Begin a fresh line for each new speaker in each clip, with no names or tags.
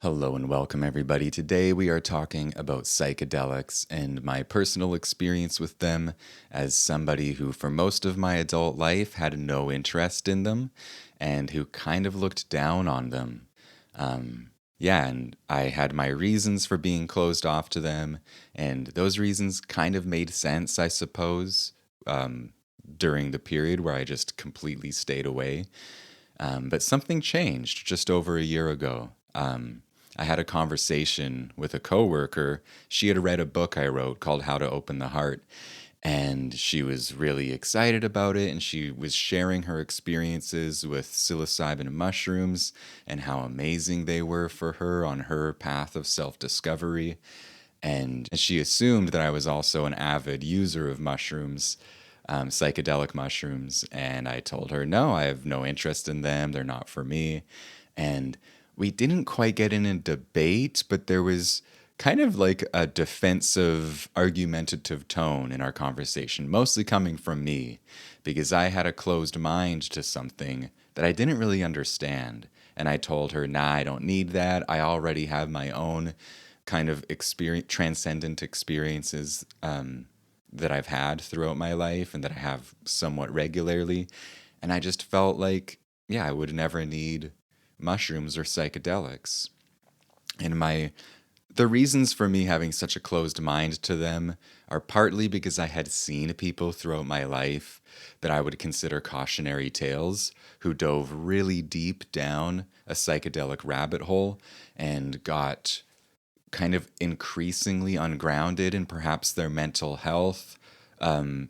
Hello and welcome, everybody. Today we are talking about psychedelics and my personal experience with them as somebody who, for most of my adult life, had no interest in them and who kind of looked down on them. And I had my reasons for being closed off to them, and those reasons kind of made sense, I suppose, during the period where I just completely stayed away. But something changed just over a year ago. I had a conversation with a coworker. She had read a book I wrote called How to Open the Heart, and she was really excited about it. And she was sharing her experiences with psilocybin mushrooms and how amazing they were for her on her path of self discovery. And she assumed that I was also an avid user of mushrooms, psychedelic mushrooms. And I told her, no, I have no interest in them. They're not for me. And we didn't quite get in a debate, but there was kind of like a defensive, argumentative tone in our conversation, mostly coming from me, because I had a closed mind to something that I didn't really understand. And I told her, nah, I don't need that. I already have my own kind of transcendent experiences that I've had throughout my life and that I have somewhat regularly. And I just felt like, yeah, I would never need mushrooms or psychedelics. And the reasons for me having such a closed mind to them are partly because I had seen people throughout my life that I would consider cautionary tales who dove really deep down a psychedelic rabbit hole and got kind of increasingly ungrounded, and perhaps their mental health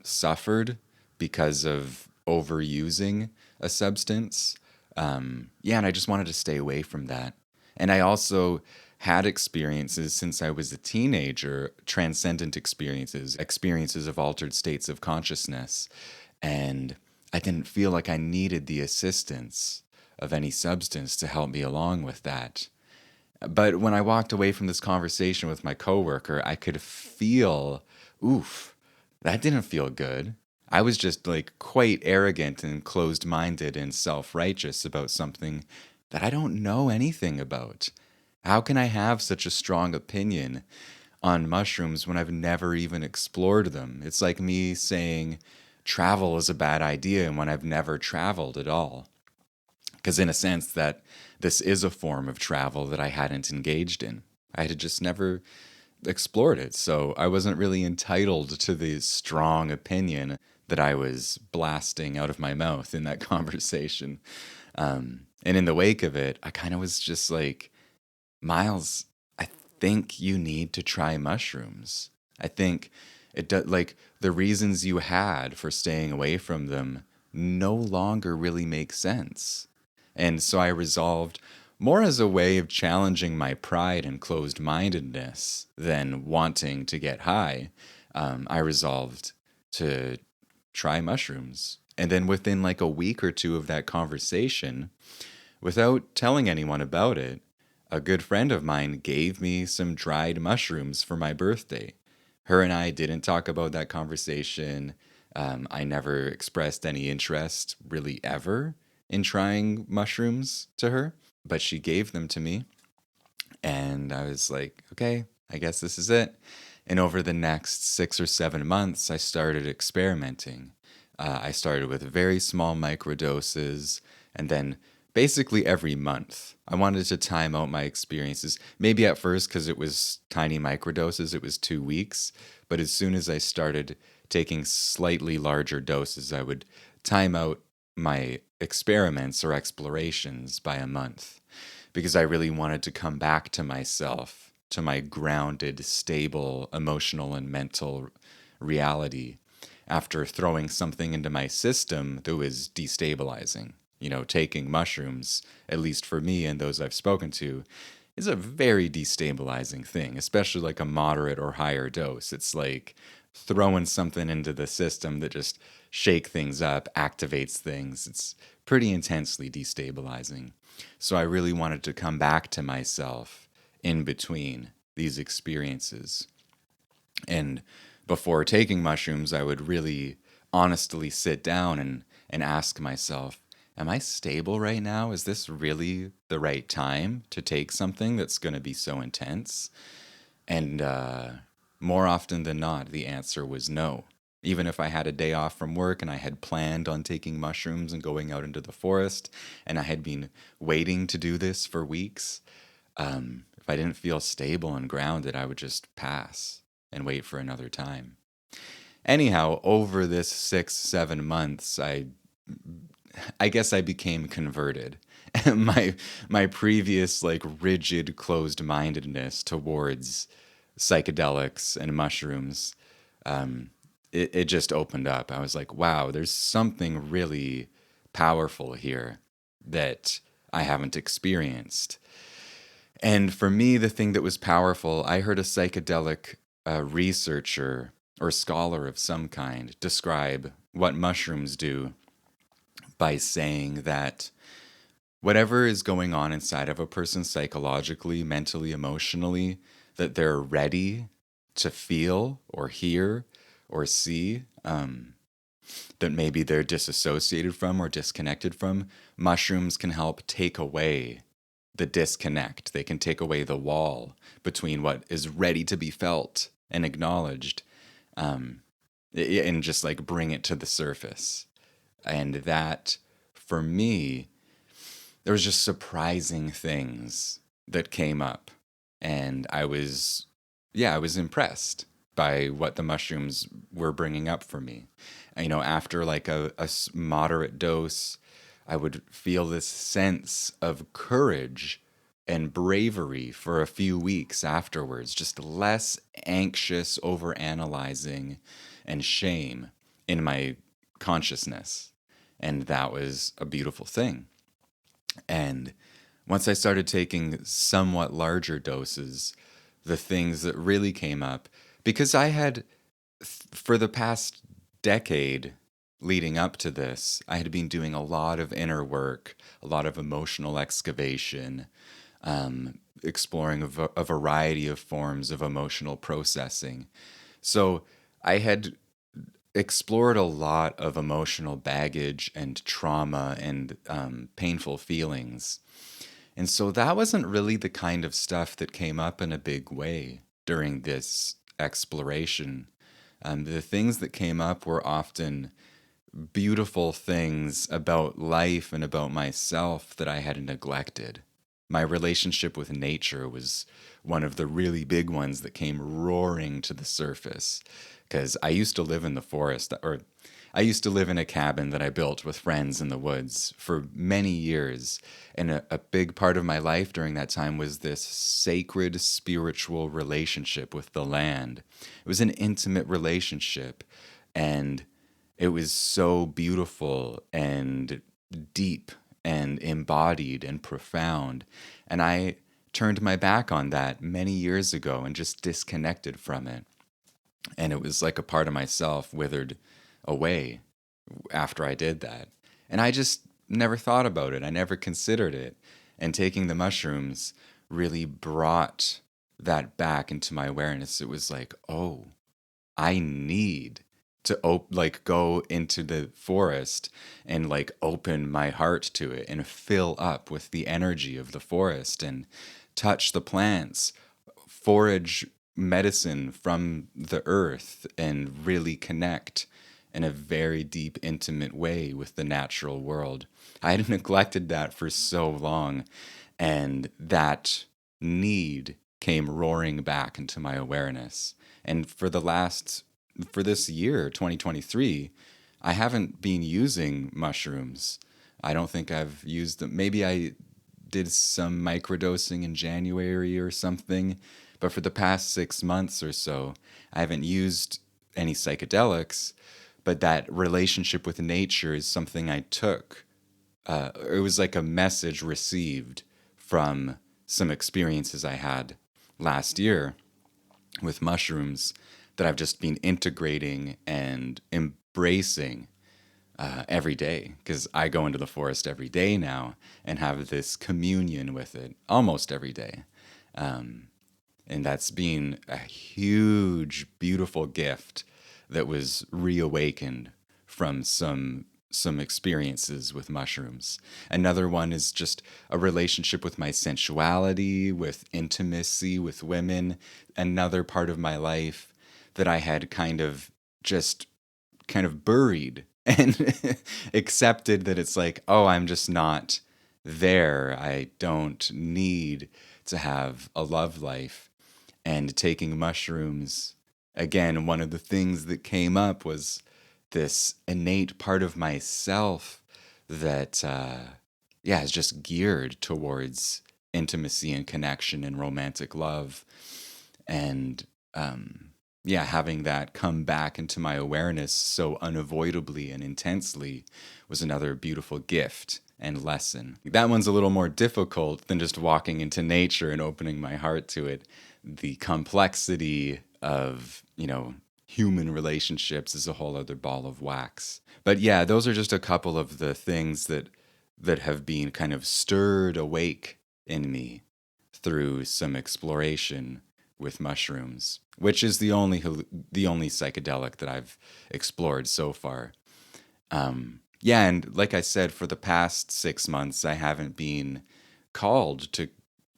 suffered because of overusing a substance. And I just wanted to stay away from that. And I also had experiences since I was a teenager, transcendent experiences of altered states of consciousness. And I didn't feel like I needed the assistance of any substance to help me along with that. But when I walked away from this conversation with my coworker, I could feel, oof, that didn't feel good. I was just like quite arrogant and closed minded and self righteous about something that I don't know anything about. How can I have such a strong opinion on mushrooms when I've never even explored them? It's like me saying travel is a bad idea and when I've never traveled at all. Because, in a sense, that this is a form of travel that I hadn't engaged in. I had just never explored it. So I wasn't really entitled to the strong opinion that I was blasting out of my mouth in that conversation. And in the wake of it, I kind of was just like, Miles, I think you need to try mushrooms. I think like the reasons you had for staying away from them no longer really make sense. And so I resolved, more as a way of challenging my pride and closed mindedness than wanting to get high, I resolved to try mushrooms. And then within like a week or two of that conversation, without telling anyone about it, a good friend of mine gave me some dried mushrooms for my birthday. Her and I didn't talk about that conversation. I never expressed any interest, really, ever, in trying mushrooms to her, but she gave them to me. And I was like, okay, I guess this is it. And over the next 6 or 7 months, I started experimenting. I started with very small microdoses, and then basically every month. I wanted to time out my experiences. Maybe at first, because it was tiny microdoses, it was 2 weeks. But as soon as I started taking slightly larger doses, I would time out my experiments or explorations by a month because I really wanted to come back to myself, to my grounded, stable, emotional, and mental reality after throwing something into my system that was destabilizing. You know, taking mushrooms, at least for me and those I've spoken to, is a very destabilizing thing, especially like a moderate or higher dose. It's like throwing something into the system that just shake things up, activates things. It's pretty intensely destabilizing. So I really wanted to come back to myself in between these experiences. And before taking mushrooms, I would really honestly sit down and ask myself, am I stable right now? Is this really the right time to take something that's going to be so intense? And more often than not, the answer was no. Even if I had a day off from work and I had planned on taking mushrooms and going out into the forest, and I had been waiting to do this for weeks, if I didn't feel stable and grounded, I would just pass and wait for another time. Anyhow, over this 6, 7 months, I guess I became converted. my my previous like rigid closed mindedness towards psychedelics and mushrooms, um, it just opened up. I was like, wow, there's something really powerful here that I haven't experienced. And for me, the thing that was powerful, I heard a psychedelic researcher or scholar of some kind describe what mushrooms do by saying that whatever is going on inside of a person psychologically, mentally, emotionally, that they're ready to feel or hear or see, that maybe they're disassociated from or disconnected from, mushrooms can help take away the disconnect. They can take away the wall between what is ready to be felt and acknowledged, um, and just like bring it to the surface. And that, for me, there was just surprising things that came up, and I was impressed by what the mushrooms were bringing up for me. After like a moderate dose, I would feel this sense of courage and bravery for a few weeks afterwards, just less anxious over analyzing and shame in my consciousness. And that was a beautiful thing. And once I started taking somewhat larger doses, the things that really came up, because I had, for the past decade leading up to this, I had been doing a lot of inner work, a lot of emotional excavation, exploring a variety of forms of emotional processing. So I had explored a lot of emotional baggage and trauma and painful feelings. And so that wasn't really the kind of stuff that came up in a big way during this exploration. The things that came up were often beautiful things about life and about myself that I had neglected. My relationship with nature was one of the really big ones that came roaring to the surface. Because I used to live in the forest, or I used to live in a cabin that I built with friends in the woods for many years. And a big part of my life during that time was this sacred spiritual relationship with the land. It was an intimate relationship, and it was so beautiful and deep and embodied and profound. And I turned my back on that many years ago and just disconnected from it. And it was like a part of myself withered away after I did that. And I just never thought about it. I never considered it. And taking the mushrooms really brought that back into my awareness. It was like, oh, I need to go into the forest and like open my heart to it and fill up with the energy of the forest and touch the plants, forage medicine from the earth, and really connect in a very deep, intimate way with the natural world. I had neglected that for so long, and that need came roaring back into my awareness. And for this year, 2023, I haven't been using mushrooms. I don't think I've used them. Maybe I did some microdosing in January or something, but for the past 6 months or so, I haven't used any psychedelics. But that relationship with nature is something I took. It was like a message received from some experiences I had last year with mushrooms that I've just been integrating and embracing every day, because I go into the forest every day now and have this communion with it almost every day. And that's been a huge, beautiful gift that was reawakened from some some experiences with mushrooms. Another one is just a relationship with my sensuality, with intimacy with women. Another part of my life that I had just kind of buried and accepted that it's like, oh, I'm just not there. I don't need to have a love life. And taking mushrooms, again, one of the things that came up was this innate part of myself that, yeah, is just geared towards intimacy and connection and romantic love. And yeah, having that come back into my awareness so unavoidably and intensely was another beautiful gift and lesson. That one's a little more difficult than just walking into nature and opening my heart to it. The complexity of, human relationships is a whole other ball of wax. But yeah, those are just a couple of the things that have been kind of stirred awake in me through some exploration with mushrooms, which is the only psychedelic that I've explored so far. Yeah, and like I said, for the past 6 months, I haven't been called to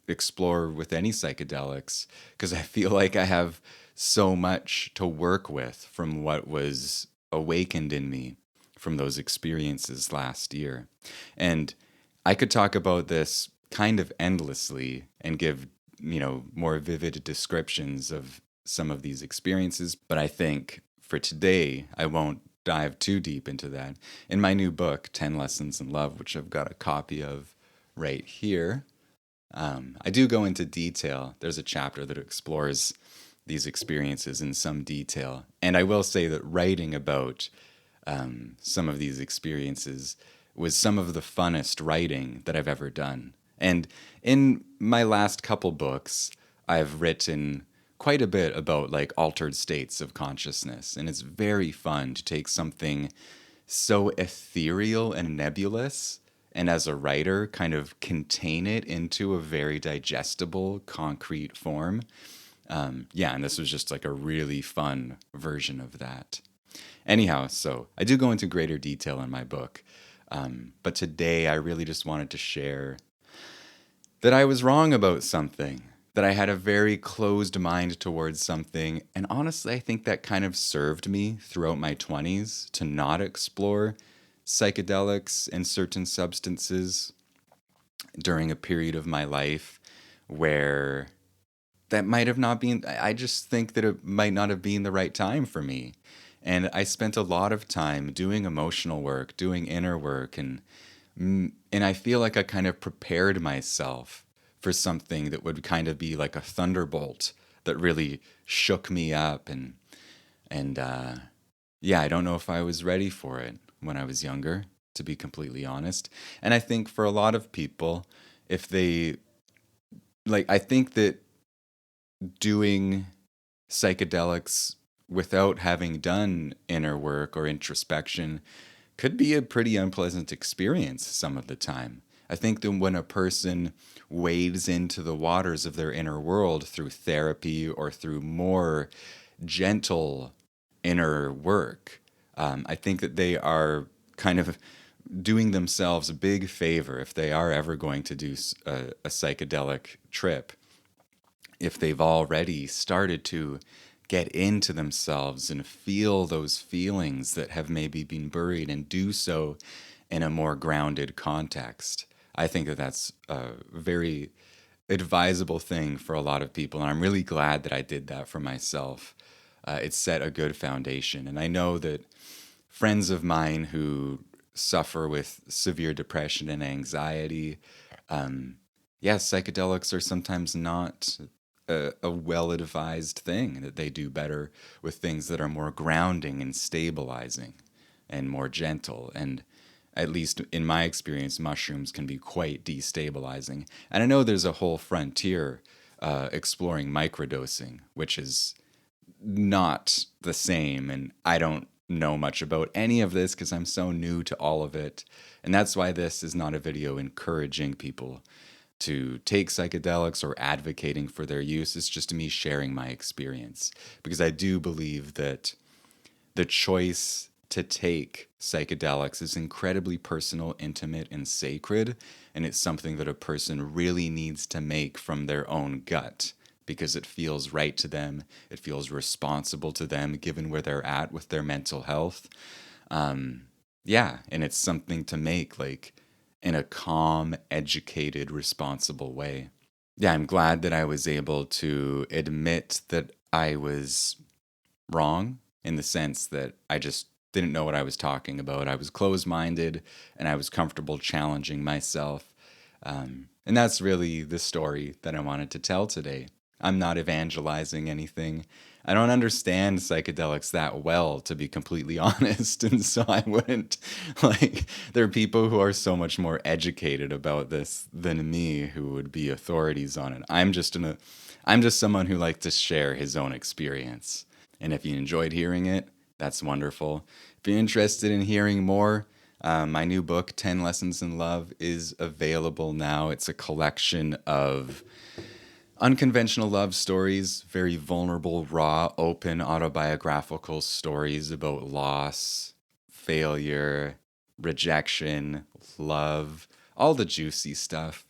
explore with any psychedelics because I feel like I have so much to work with from what was awakened in me from those experiences last year. And I could talk about this kind of endlessly and give, more vivid descriptions of some of these experiences, but I think for today, I won't dive too deep into that. In my new book, 10 Lessons in Love, which I've got a copy of right here, I do go into detail. There's a chapter that explores these experiences in some detail. And I will say that writing about some of these experiences was some of the funnest writing that I've ever done. And in my last couple books, I've written quite a bit about like altered states of consciousness. And it's very fun to take something so ethereal and nebulous and as a writer kind of contain it into a very digestible concrete form. Yeah, and this was just like a really fun version of that. Anyhow, so I do go into greater detail in my book, but today I really just wanted to share that I was wrong about something, that I had a very closed mind towards something. And honestly, I think that kind of served me throughout my 20s to not explore psychedelics and certain substances during a period of my life where that might have not been, I just think that it might not have been the right time for me. And I spent a lot of time doing emotional work, doing inner work, and I feel like I kind of prepared myself for something that would kind of be like a thunderbolt that really shook me up and yeah, I don't know if I was ready for it when I was younger, to be completely honest. And I think for a lot of people, if they I think that doing psychedelics without having done inner work or introspection could be a pretty unpleasant experience some of the time. I think that when a person wades into the waters of their inner world through therapy or through more gentle inner work, I think that they are kind of doing themselves a big favor if they are ever going to do a psychedelic trip, if they've already started to get into themselves and feel those feelings that have maybe been buried and do so in a more grounded context. I think that that's a very advisable thing for a lot of people. And I'm really glad that I did that for myself. It set a good foundation. And I know that friends of mine who suffer with severe depression and anxiety, yes, psychedelics are sometimes not a well advised thing, that they do better with things that are more grounding and stabilizing and more gentle. And at least in my experience, mushrooms can be quite destabilizing. And I know there's a whole frontier exploring microdosing, which is not the same. And I don't know much about any of this because I'm so new to all of it. And that's why this is not a video encouraging people to take psychedelics or advocating for their use. It's just me sharing my experience because I do believe that the choice to take psychedelics is incredibly personal, intimate, and sacred. And it's something that a person really needs to make from their own gut because it feels right to them. It feels responsible to them given where they're at with their mental health. Yeah, and it's something to make like in a calm, educated, responsible way. Yeah, I'm glad that I was able to admit that I was wrong in the sense that I just didn't know what I was talking about. I was closed minded and I was comfortable challenging myself. And that's really the story that I wanted to tell today. I'm not evangelizing anything. I don't understand psychedelics that well, to be completely honest. And so I wouldn't like, there are people who are so much more educated about this than me who would be authorities on it. I'm just someone who likes to share his own experience. And if you enjoyed hearing it, that's wonderful. If you're interested in hearing more, my new book, 10 Lessons in Love, is available now. It's a collection of unconventional love stories, very vulnerable, raw, open, autobiographical stories about loss, failure, rejection, love, all the juicy stuff.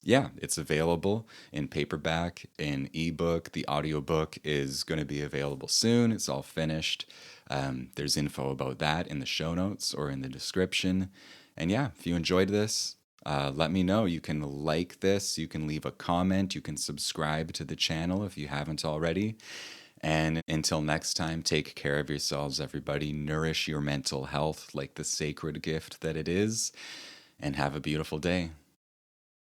Yeah, it's available in paperback, in ebook. The audiobook is going to be available soon. It's all finished. There's info about that in the show notes or in the description. And yeah, if you enjoyed this, let me know. You can like this, you can leave a comment, you can subscribe to the channel if you haven't already. And until next time, take care of yourselves, everybody. Nourish your mental health like the sacred gift that it is, and have a beautiful day.